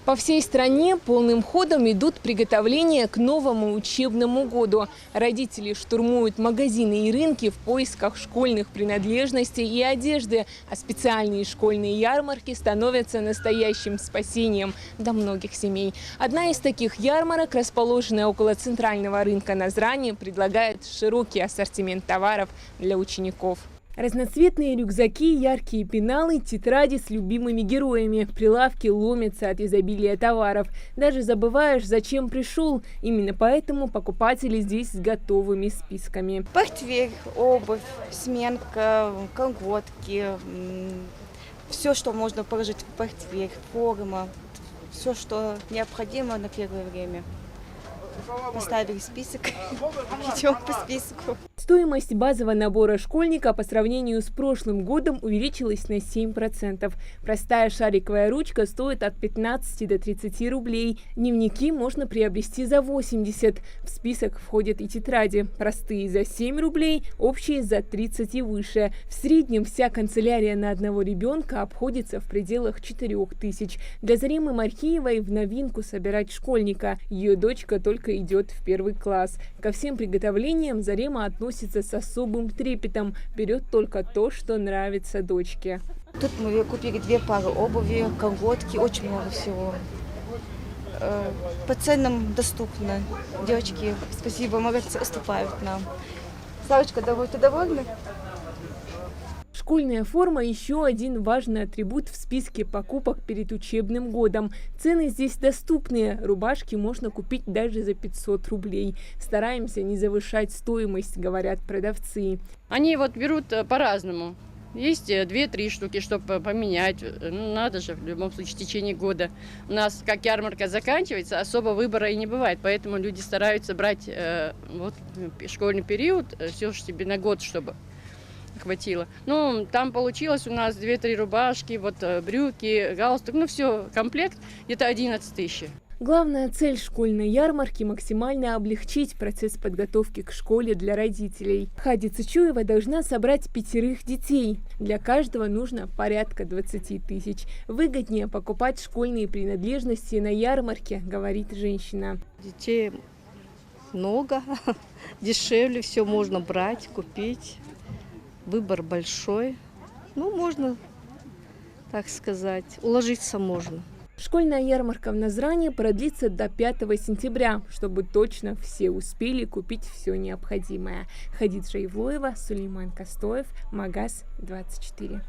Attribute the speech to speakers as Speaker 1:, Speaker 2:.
Speaker 1: По всей стране полным ходом идут приготовления к новому учебному году. Родители штурмуют магазины и рынки в поисках школьных принадлежностей и одежды, а специальные школьные ярмарки становятся настоящим спасением для многих семей. Одна из таких ярмарок, расположенная около центрального рынка Назрани, предлагает широкий ассортимент товаров для учеников. Разноцветные рюкзаки, яркие пеналы, тетради с любимыми героями. Прилавки ломятся от изобилия товаров. Даже забываешь, зачем пришел. Именно поэтому покупатели здесь с готовыми списками.
Speaker 2: Портфель, обувь, сменка, колготки, все, что можно положить в портфель, форма, все, что необходимо на первое время. Поставили список, идем по списку.
Speaker 1: Стоимость базового набора школьника по сравнению с прошлым годом увеличилась на 7%. Простая шариковая ручка стоит от 15 до 30 рублей. Дневники можно приобрести за 80. В список входят и тетради. Простые за 7 рублей, общие за 30 и выше. В среднем вся канцелярия на одного ребенка обходится в пределах 4000. Для Заремы Мархиевой в новинку собирать школьника. Ее дочка только идет в 1 класс. Ко всем приготовлениям Зарема относится с особым трепетом. Берет только то, что нравится дочке.
Speaker 2: Тут мы купили 2 пары обуви, колготки, очень много всего. По ценам доступно. Девочки, спасибо, молодцы, уступают нам. Савочка, ты довольна?
Speaker 1: Школьная форма – еще один важный атрибут в списке покупок перед учебным годом. Цены здесь доступные. Рубашки можно купить даже за 500 рублей. Стараемся не завышать стоимость, говорят продавцы.
Speaker 3: Они берут по-разному. Есть 2-3 штуки, чтобы поменять. Надо же, в любом случае, в течение года. У нас, как ярмарка заканчивается, особо выбора и не бывает. Поэтому люди стараются брать школьный период, все же себе на год, чтобы хватило. Там получилось у нас 2-3 рубашки, брюки, галстук, все, комплект где-то 11 тысяч.
Speaker 1: Главная цель школьной ярмарки – максимально облегчить процесс подготовки к школе для родителей. Хади Цычуева должна собрать 5 детей. Для каждого нужно порядка 20 тысяч. Выгоднее покупать школьные принадлежности на ярмарке, говорит женщина.
Speaker 4: Детей много, дешевле, все можно брать, купить. Выбор большой. Можно, так сказать, уложиться можно.
Speaker 1: Школьная ярмарка в Назрани продлится до 5 сентября, чтобы точно все успели купить все необходимое. Хадиджа Ивлоева, Сулейман Костоев, Магаз 24.